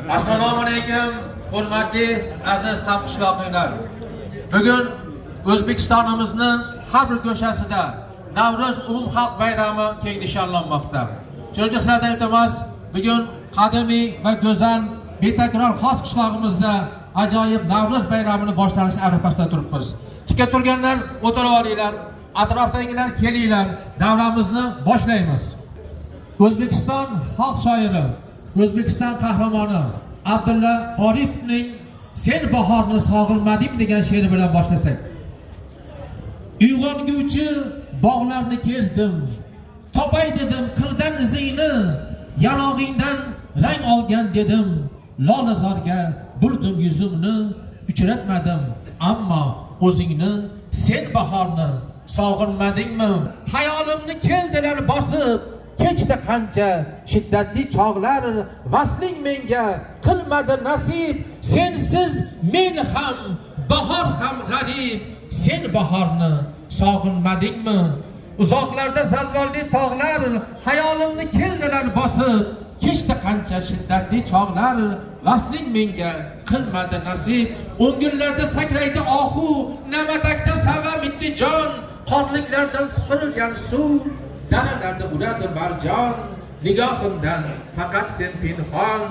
Assalomu alaykum, hurmatli aziz hamqishloqlar. Bugun O'zbekistonimizning har bir ko'chasida Navro'z umumxalq bayrami keng nishonlanmoqda. Shuning uchun sizlardan iltimos, bugun qadimiy va go'zal betakror xos qishlog'imizda ajoyib Navro'z bayramini boshlanish arafasida turibmiz. Tikka turganlar o'tirib olinglar, atrofdagilar kelinglar, davramizni boshlaymiz. O'zbekiston xalq shoiri, O'zbekiston qahramoni Abdulla Oripovning "Sen bahorni sog'inmadim" degan she'ri bilan boshlasak. Uyg'onguvchi bog'larni kezdim, topay dedim qirdan izingni, yanog'ingdan rang olgan dedim, lolazorga burdim yuzimni, uchratmadim ammo o'zingni, sen bahorni sog'inmadingmi? Hayolimni keldilar bosib, kechdi qancha shiddatli chog'lar, vasling menga qilmadi nasib, sensiz men ham bahor ham g'arib, sen bahorni sog'inmadingmi? Uzoqlarda zalvolli tog'lar, hayolimni keldilar bosib, kechdi qancha shiddatli chog'lar, vasling menga qilmadi nasib, o'ngillarda sakraydi ohu, namatakda sava mitti jon, qorliklardan sipirilgan suv, daralarda uradi marjon, nigohimdan faqat sen pinhon,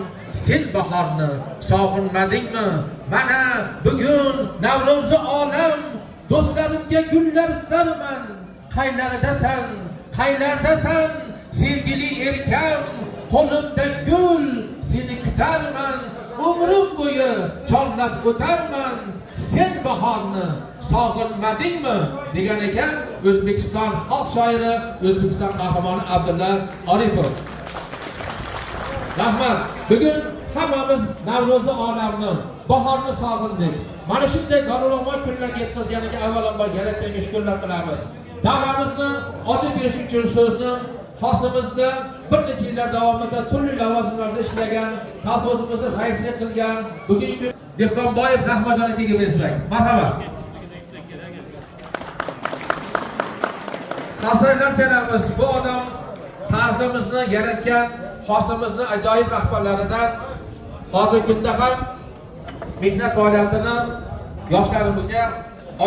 sen bahorni sog'inmadingmi? Mana bugun Navro'zi olam, do'stlarimga gullar tilarman, qaylaridasan, qaylardasan sevgili erkam, qo'limda gul seni kutarman, umrim bo'yi chorlab o'tarman, sen bahorni sog'inmadingmi degan ekan O'zbekiston xalq shoiri, O'zbekiston qahramoni Abdulla Oripov. Rahmat. Bugun hammamiz Navro'zi olamni, bahorni sog'indik. Mana shunday g'aroyib kunlarga yetkazganiga avvalambor Yaratganga shukrlar qilamiz. Davramizni ochib berish uchun so'zni xoslimizda bir necha yillar davomida turli lavozimlarda ishlagan, kolxozimizni raislik qilgan bugungi kun Dehqonboyev Rahmatjon akaga bersak. Marhamat. Tasvirlar chalamiz. Bu odam tariximizni yaratgan, xosimizni ajoyib rahbarlaridan, hozirgi kunda ham mehnat faoliyatini yoshlarimizga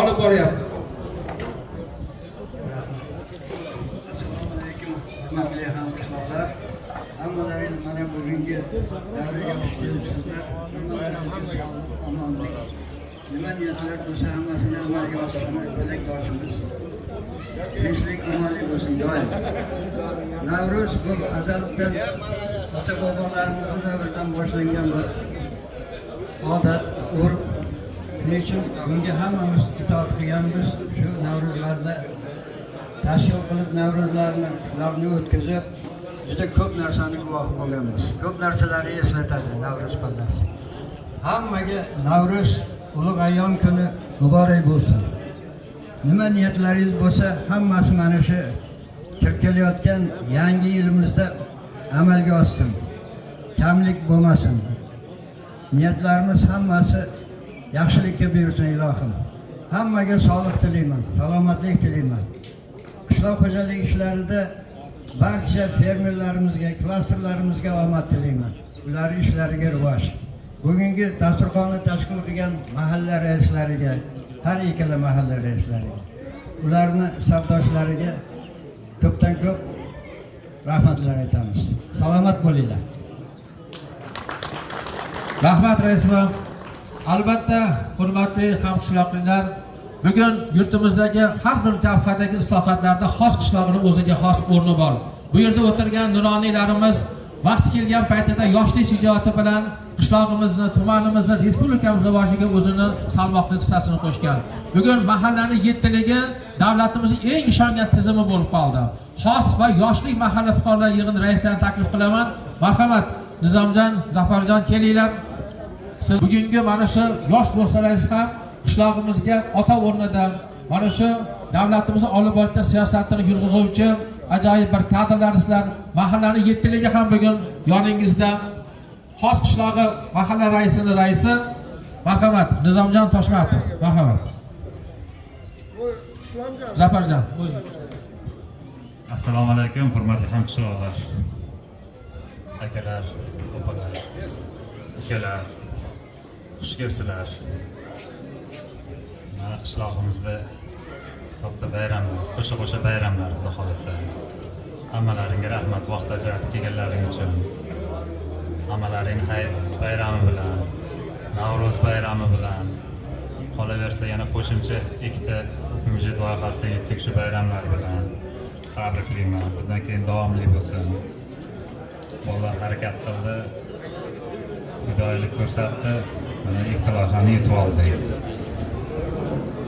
olib boryapti. Hurmatli hamqishloqlar, hammalaringiz mana bugungi davraga xush kelibsizlar. Hammalaringizga sog'lik, omonlik, nima niyatlar bo'lsa hammasini amalga oshirishni tilakdoshimiz. Tinchlik, omonlik bo'lsin doim. Navro'z bu azaldan ota-bobolarimiz davridan boshlangan bir odat, urf. Shuning uchun bunga hammamiz itoat qilganmiz. Shu Navro'zlarda tashkil qilib Navro'zlarni o'tkazib, juda ko'p narsani guvohi bo'lganmiz. Ko'p narsalarni eslatadi Navro'z pallasi. Hammaga Navro'z ulug' ayyom kuni muborak bo'lsin. Nima niyatlaringiz bo'lsa, hammasi mana shu kelayotgan yangi yilimizda amalga oshsin. Kamlik bo'lmasin. Niyatlarimiz hammasi yaxshilikka buyursin ilohim. Hammaga sog'lik tilayman, salomatlik tilayman. Qishloq xo'jaligi ishlarida barcha fermerlarimizga, klasterlarimizga omad tilayman. Ularning ishlariga rivoj. Bugungi dasturxonni tashkil qilgan mahalla raislariga, har ikkala mahalla raislariga, ularni savdoshlariga ko'pdan ko'p rahmatlar aytamiz. Salomat bo'linglar. Rahmat raisman. Albatta, hurmatli hamqishloqlar, bugun yurtimizdagi har bir jabhadagi islohotlarda xos qishlog'ining o'ziga xos o'rni bor. Bu yerda o'tirgan nuroniylarimiz vaqti kelgan paytida yoshlik shijoati bilan qishlog'imizni, tumanimizni, respublikamiz rivojiga o'zini salmoqli hissasini qo'shgan. Bugun mahallani yettiligi davlatimizning eng ishongan tizimi bo'lib qoldi. Xos va yoshlik mahalla fuqarolar yig'ini raisini taklif qilaman. Marhamat, Nizomjon, Zafarjon kelinglar. Siz bugungi mana shu yosh bo'lsangiz ham qishlog'imizga ota o'rnida mana shu davlatimizni olib borayotgan siyosatini yurg'izuvchi ajoyib bir kadrlarsizlar. Mahallani yettiligi ham bugun yoningizda. Xos qishlog'i mahalla raisining raisi marhamat Nizomjon Toshmatov. Marhamat. Zafarjon. Assalomu alaykum, hurmatli hamqishloqlar. Akalar, opalar, ukalar, xush kelibsizlar. Mana qishlog'imizda katta bayramlar, qo'sha bayramlar xudo xolasa. Hammalaringga rahmat, vaqt ajratib kelganlaring uchun. Hammalaring hayit bayrami bilan, Navro'z bayrami bilan, qolaversa yana qo'shimcha ikkita byudjet loyihasida yetdik shu bayramlar bilan. Tabriklayman. Bundan keyin davomli bo'lsin. Bolalar harakat qildi, fidoyilik ko'rsatdi, mana ikkita loyihani yutib oldik.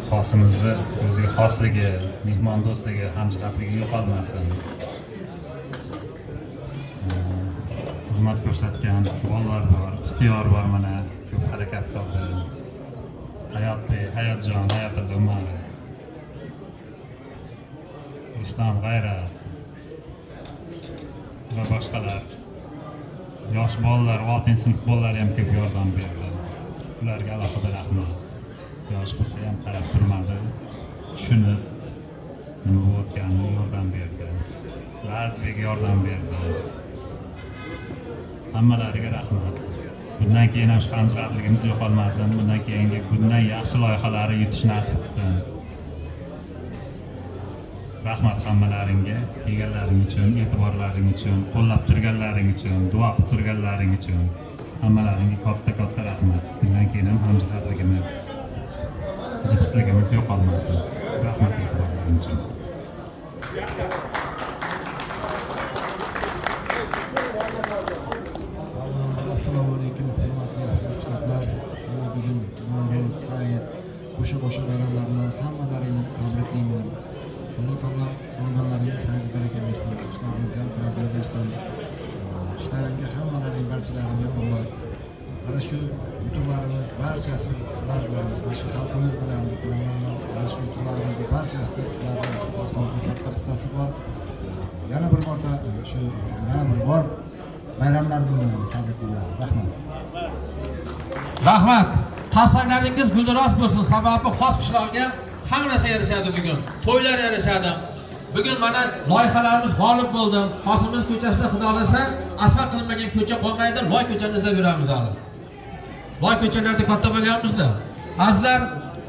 Xosimizni o'ziga xosligi, mehmondo'stligi, hamjihatligi yo'qolmasin. Xizmat ko'rsatgan bolalar bor, ixtiyor bor, mana ko'p harakat qildi. Hayotjon, Hayotulla Umar, Rustam G'ayrat va boshqalar. Yosh bolalar, 6-sinf bolalari ham ko'p yordam berdi. Ularga alohida rahmat. Yosh bo'lsa ham qarab turmadi, tushunib nima bo'layotganini yordam berdi. Lazbek yordam berdi. Hammalariga rahmat. Bundan keyin ham shu hamjihatligimiz yo'qolmasin. Bundan keyingi bundan yaxshi loyihalarni yutish nasib qilsin. Rahmat hammalaringga, kelganlaring uchun, e'tiborlaring uchun, qo'llab turganlaring uchun, duo qilib turganlaring uchun. Hammalaringga katta rahmat. Bundan keyin ham hamjihatligimiz, jipsligimiz yo'qolmasin. Rahmat e'tiborlaring uchun. Assalomu alaykum, hurmatli hamqishloqlar. Bugun Navro'z, hayit, qo'sha bayramlarni hammalaringni tabriklayman. Alloh taolo omonlaringga fayz baraka bersin, ishlaringizga ham fayz bersin. Ishlaringga hammalaring barchalaringga Alloh mana shu yutuqlarimiz barchasi sizlar bilan, mana shu xalqimiz bilan deb bilaman. Mana shu yutuqlarimizning barchasida sizlarning orqangizda katta hissasi bor. Yana bir marta shu bor bayramlar bilan tabriklayman. Rahmat. Rahmat. Tasavvurlaringiz guldiroz bo'lsin. Sababi xos qishlog'iga hamma narsa yarashadi bugun. To'ylar yarashadi. Bugun mana loyihalarimiz g'olib bo'ldi. Xosimiz ko'chasida xudo xolasa asfalt qilinmagan ko'cha qolmaydi. Loy ko'chani izlab yuramiz hali. Loy ko'chalarda katta bo'lyapmiz-da. Azizlar,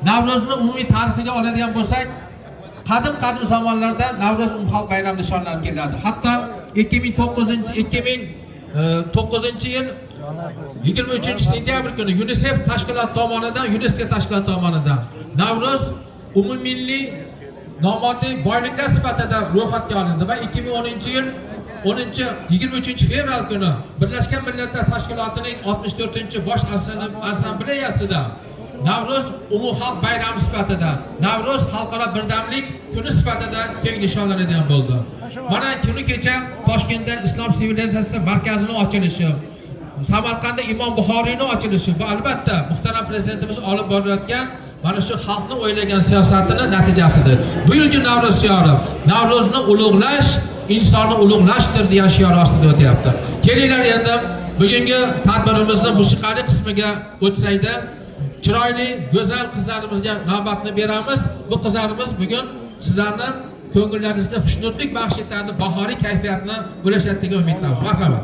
Navro'zni umumiy tarixiga oladigan bo'lsak, qadim zamonlarda Navro'z umumxalq bayrami nishonlanib keladi. Hatto 2009-yil 23-sentyabr kuni UNICEF tashkilot tomonidan, UNESCO tashkilot tomonidan Navro'z umummilliy nomoddiy boyliklar sifatida ro'yxatga olindi va 2010-yil 23-fevral kuni Birlashgan Millatlar Tashkilotining 64-bosh assambleyasida Navro'z umumxalq bayrami sifatida, Navro'z xalqaro birdamlik kuni sifatida keng nishonlanadigan bo'ldi. Mana kuni kecha Toshkentda Islom sivilizatsiyasi markazining ochilishi, Samarqandda Imom Buxoriyning ochilishi va albatta muhtaram prezidentimiz olib borayotgan mana shu xalqni o'ylagan siyosatining natijasidir. Bu yilgi Navro'z shiori Navro'zni ulug'lash, insonni ulug'lashdir degan shior ostida o'tyapti. Kelinglar endi bugungi tadbirimizni musiqali qismiga o'tsaydi, chiroyli, go'zal qizlarimizga navbatni beramiz. Bu qizlarimiz bugun sizlarni ko'ngillaringizga xushnudlik baxsh etadi, bahoriy kayfiyatni ulashadi degan umidamiz. Marhamat.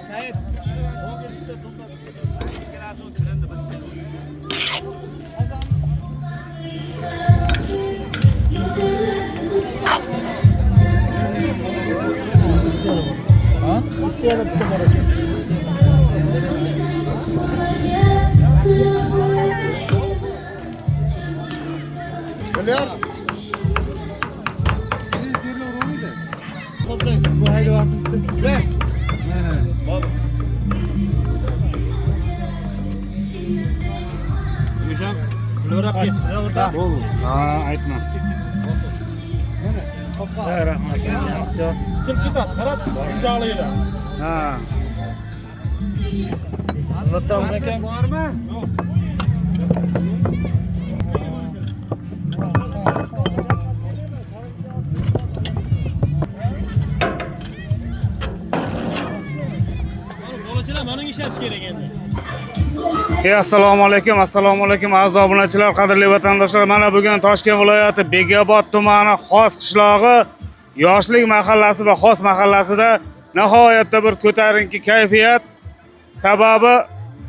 Sayed Assalomu alaykum aziz obunachilar, qadrli vatandoshlar. Mana bugun Toshkent viloyati Bekobod tumani Xos qishlog'i Yoshlik mahallasi va Xos mahallasida nihoyatda bir ko'tarinki kayfiyat. Sababi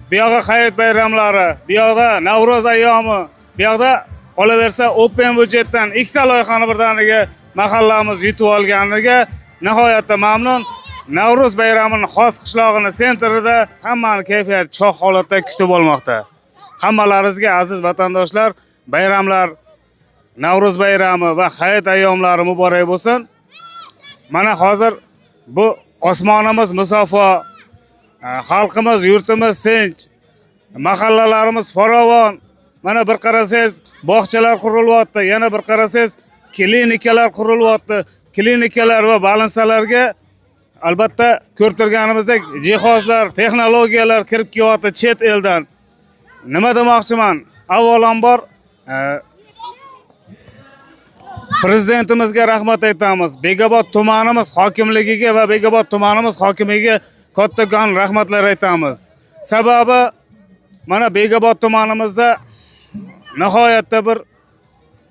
bu yoqda hayit bayramlari, bu yoqda Navro'z ayyomi, bu yoqda qolaversa Open budjetdan ikkita loyihani birdaniga mahallamiz yutib olganiga nihoyatda mamnun. Navro'z bayramini Xos qishlog'ining sentrida hammani kayfiyat cho'q holatda kutib olmoqda. Hammalaringizga aziz vatandoshlar, bayramlar, Navro'z bayrami va hayit ayyomlari muborak bo'lsin. Mana hozir bu osmonimiz musaffo, xalqimiz, yurtimiz tinch, mahallalarimiz farovon. Mana bir qarasangiz bog'chalar qurilyapti, yana bir qarasangiz klinikalar qurilyapti. Klinikalar va balansalarga albatta ko'rib turganimizdek jihozlar, texnologiyalar kirib kelyapti chet eldan. Nima demoqchiman? Avvalambor prezidentimizga rahmat aytamiz. Bekobod tumanimiz hokimligiga va Bekobod tumanimiz hokimiga kattakon rahmatlar aytamiz. Sababi mana Bekobod tumanimizda nihoyatda bir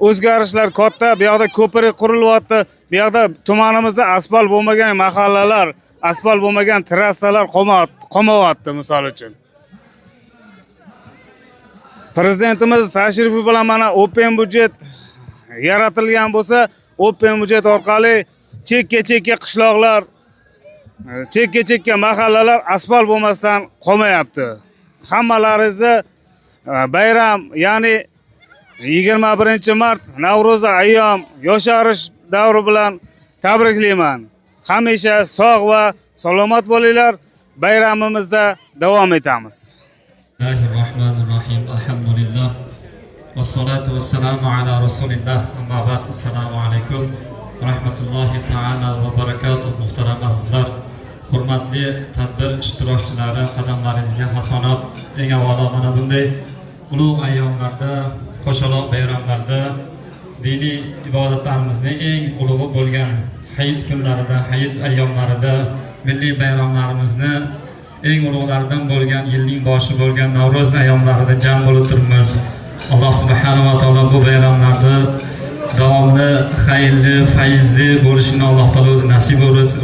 o'zgarishlar katta. Bu yoqda ko'prik qurilyapti. Bu yoqda tumanimizda asfalt bo'lmagan mahallalar, asfalt bo'lmagan trassalar qolmayapti misol uchun. Prezidentimiz tashrifi bilan mana Open budjet yaratilgan bo'lsa, Open budjet orqali chekka qishloqlar, chekka mahallalar asfalt bo'lmasdan qolmayapti. Hammalaringizni bayram, ya'ni 21-mart Navro'z ayyom yosharish davri bilan tabriklayman. Hamisha sog' va salomat bo'linglar. Bayramimizda davom etamiz. Bismillahirrohmanirrohim. Alhamdulillah. Vassalatu vassalamu ala rasulillah. Amma ba'd. Assalomu alaykum va rahmatullohi ta'ala va barakatuh. Muhtaram azizlar, hurmatli tadbir ishtirokchilari, qadamlaringizga hasonat. Eng avvalo mana bunday ulug' ayyomlarda, qo'shaloq bayramlarda, diniy ibodatlarimizning eng ulug'i bo'lgan hayit kunlarida, hayit ayyomlarida, milliy bayramlarimizni eng ulug'laridan bo'lgan yilning boshi bo'lgan Navro'z ayyomlarida jam bo'lib turibmiz. Alloh subhanahu va taolo bu bayramlarda davomli, xayrli, fayzli bo'lishini Alloh taolo o'zi nasib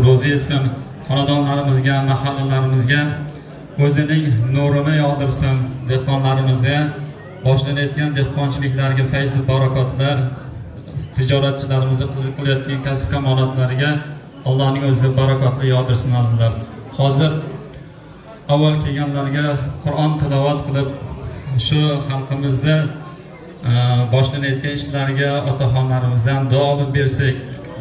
ro'zi etsin. Xonadonlarimizga, mahallalarimizga o'zining nurini yog'dirsin. Dehqonlarimizga boshlanayotgan dehqonchiliklarga fayz barakotlar, tijoratchilarimizga qilayotgan kasb kamonatlariga Allohning o'zi barakotli yog'dirsin azizlar. Hozir avval kelganlarga Qur'on tilovat qilib shu xalqimizda boshlanayotgan ishlarga otaxonlarimizdan duo olib bersak,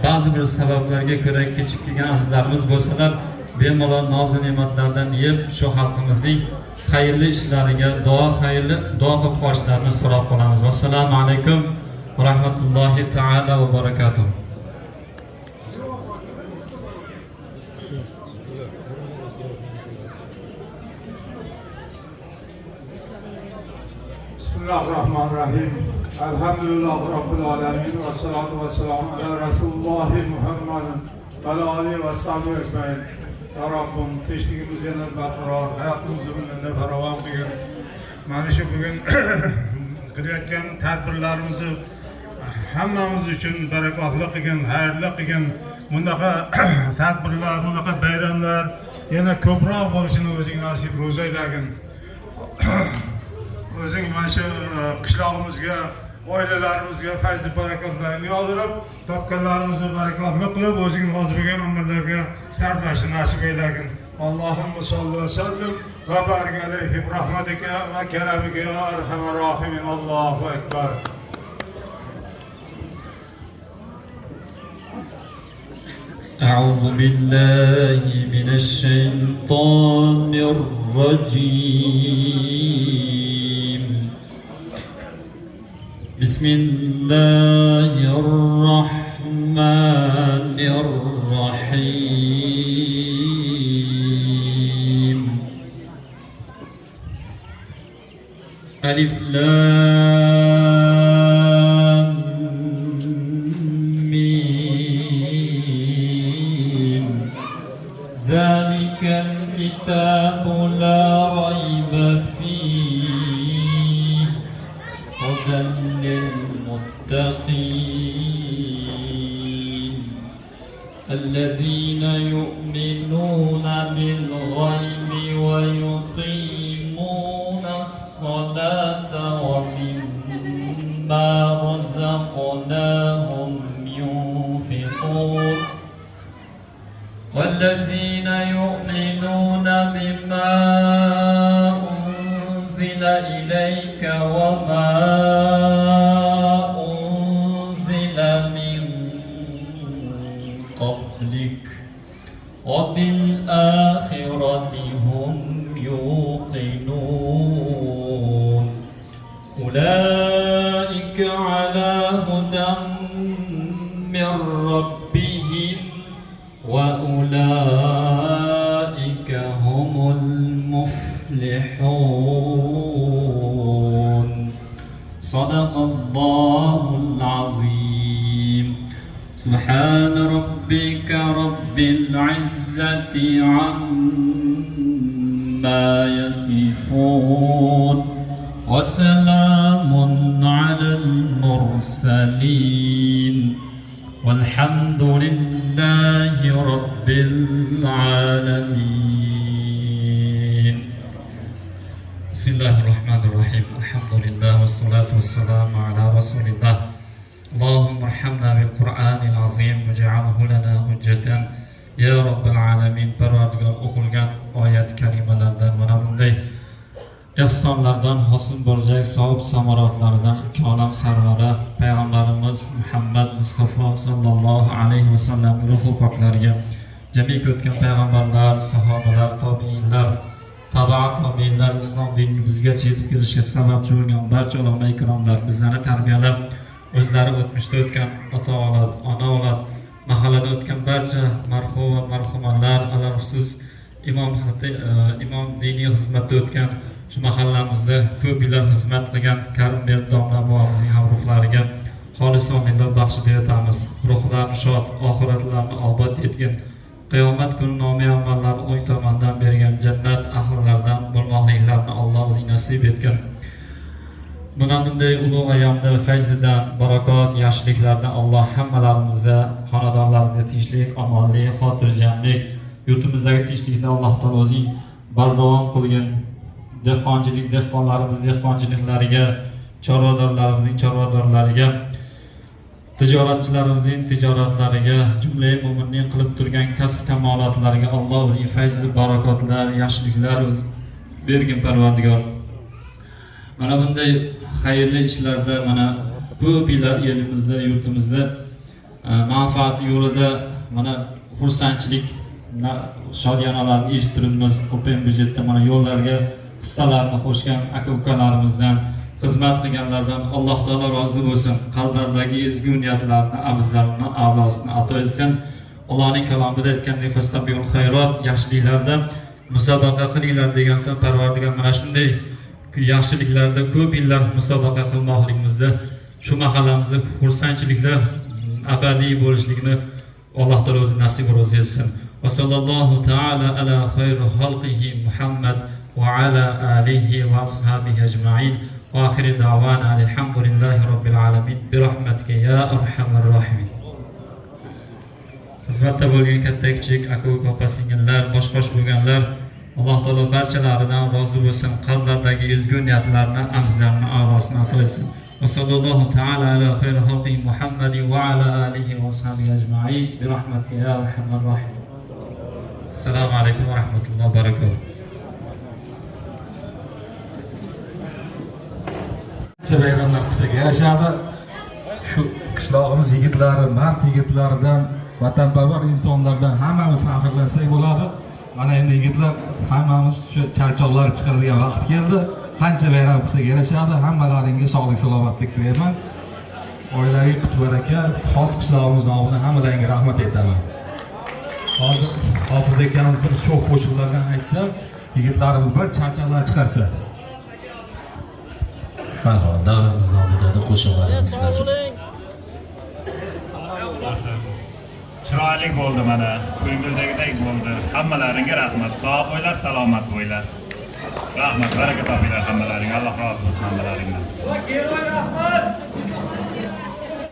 ba'zi bir sabablarga ko'ra kechib kelgan azizlarimiz bo'lsalar, bemalol noz ne'matlardan yeb shu xalqimizning xayrli ishlariga duo qilib qolishlarini so'rab qolamiz. Assalomu alaykum va rahmatullohi ta'ala va barakatuh. Bismillahirrahmanirrahim. Elhamdülillah Rabbil alemin ve salatu ve selamu ala Resulullah Muhammedin ve alihi ve sahbihi ecmaîn. Ya Rabbim, teşvikimiz yana barqaror, hayotimizni bundan farovon qilgin. Mana shu bugun qilayotgan tadbirlarimizni hammamiz uchun barakotli qilgin, xayrli qilgin. Bunaqa tadbirlar, bunaqa bayramlar yana ko'proq bo'lishini o'zing nasib ro'za aylagin. O'zing mana shu qishlog'imizga, oilalarimizga fayz barakotlarni yog'dirib, topganlarimizni barakotli qilib, o'zing rozi bo'lgan amallarga sarflashni nasib aylagin. اللهم صل وسلم وبارك عليه برحمتك وكرمك يا ارحم الراحمين. الله اكبر. أعوذ بالله من الشيطان الرجيم. بسم الله الرحمن الرحيم. ألف لام ميم. ذلك الكتاب لا ريب فيه هدى للمتقين الذين يؤمنون بالغيب ويقيمون الصلاة ومما رزقناهم ينفقون والذين يؤمنون بما أنزل إليك وما أنزل من قبلك وبالآخرة هم يوقنون أولئك على هدى من ربهم وأولئك هم المفلحون. صدق الله العظيم. سبحان ربك رب العزة عما يصفون وسلام على المرسلين والحمد لله رب العالمين. بسم الله الرحمن الرحيم. الحمد لله والصلاة والسلام على رسول الله. اللهم ارحمنا بالقرآن العظيم واجعله لنا حجة يا رب العالمين. Parvardigor o'qilgan oyat kalimalardan mana bunday ehsonlardan hosil bo'lajak savob samoratlardan ikki olam sarvari payg'ambarimiz Muhammad Mustafa sallallohu alayhi vasallam ruhi poklariga, jamiki o'tgan payg'ambarlar, sahobalar, tobiinlar, tabiinlar, islom diniga bizgacha yetib kelishga sababchi bo'lgan barcha ulamo ikromlar, bizlarni tarbiyalab, o'zlari o'tmishda o'tgan ota-avlod, ona-avlod, mahallada o'tgan barcha marhum va marhumalar, alamsiz imom diniy xizmatda o'tgan shu mahallamizda ko'p yillar xizmat qilgan Karimber domla buvamizning ham ruhlariga xolisonliklar baxsh etamiz. Ruhlari shod, oxiratlarini obod etgin, qiyomat kuni nomi amallarni o'ng tomondan bergan jannat ahllaridan bo'lmoqliklarini Alloh o'zi nasib etgan. Mana bunday ulug' ayyomda fayzidan, barakot, yaxshiliklardan Alloh hammalarimizni xonadonlarimizga tinchlik, omonlik, xotirjamlik, yurtimizdagi tinchlikni Alloh taolo o'zing bardavom qilgin. dehqonlarimiz dehqonchiliklariga, chorvadorlarimizning chorvadorlariga, tijoratchilarimizning tijoratlariga, jumla mo'minning qilib turgan kasb kamolotlariga Alloh o'zining fayzli barakotlar, yaxshiliklar bergin Parvardigor. Mana bunday xayrli ishlarda mana ko'p yillar elimizda, yurtimizda manfaat yo'lida mana xursandchilik shodiyonalarni eshitib turibmiz. Open budjetda mana yo'llarga hissalarni qo'shgan aka-ukalarimizdan, xizmat qilganlardan Alloh taolo rozi bo'lsin. Qalblaridagi ezgu niyatlarni, afzalni, a'losini ato etsin. Allohning kalomida aytgandek fastabiul xayrot, yaxshiliklarda musobaqa qilinglar degan so'ng Parvardigor mana shunday yaxshiliklarda ko'p yillar musobaqa qilmoqligimizda shu mahallamizda xursandchiliklar abadiy bo'lishligini Alloh taolo o'zi nasib rozi etsin. Va sallallohu ta'ala ala xayri xalqihi Muhammad va ala alihi va ashabihi ajma'in. Va oxiri da'vana alhamdulillahi robbil alamin bi rahmatika ya arhamar rohimin. Xizmatda bo'lgan katta kichik aka-uka opa-singillar, bosh bo'lganlar Alloh taolo barchalaridan rozi bo'lsin. Qalblaridagi ezgu niyatlarni, afzalni, a'losini ato etsin. Va sallallohu ta'ala ala xayri xalqihi Muhammad va ala alihi va ashabihi ajma'in bi rahmatika ya arhamar rohimin. Assalomu alaykum va rahmatullohi va barakatuh. Bayramlar qilsak yarashadi. Shu qishlog'imiz yigitlari, mard yigitlaridan, vatanparvar insonlardan hammamiz faxrlansak bo'ladi. Mana endi yigitlar hammamiz shu charchoqlar chiqaradigan vaqt keldi. Qancha bayram qilsak yarashadi. Hammalaringga sog'lik salomatlik tilayman. Oilaviy baraka, xos qishlog'imiz nomidan hammalaringga rahmat aytaman. Hozir Hofiz akamiz bir sho'x qo'shiqlardan aytsa, yigitlarimiz bir charchoqlar chiqarsa. Marhamat, davramiz nomidagi qo'shiqlarimiz sizlar uchun. Chiroyli bo'ldi mana, ko'ngildagidek bo'ldi. Hammalaringga rahmat. Sog' bo'linglar, salomat bo'linglar. Rahmat, baraka topinglar hammalaringga. Alloh rozi bo'lsin hammalaringdan.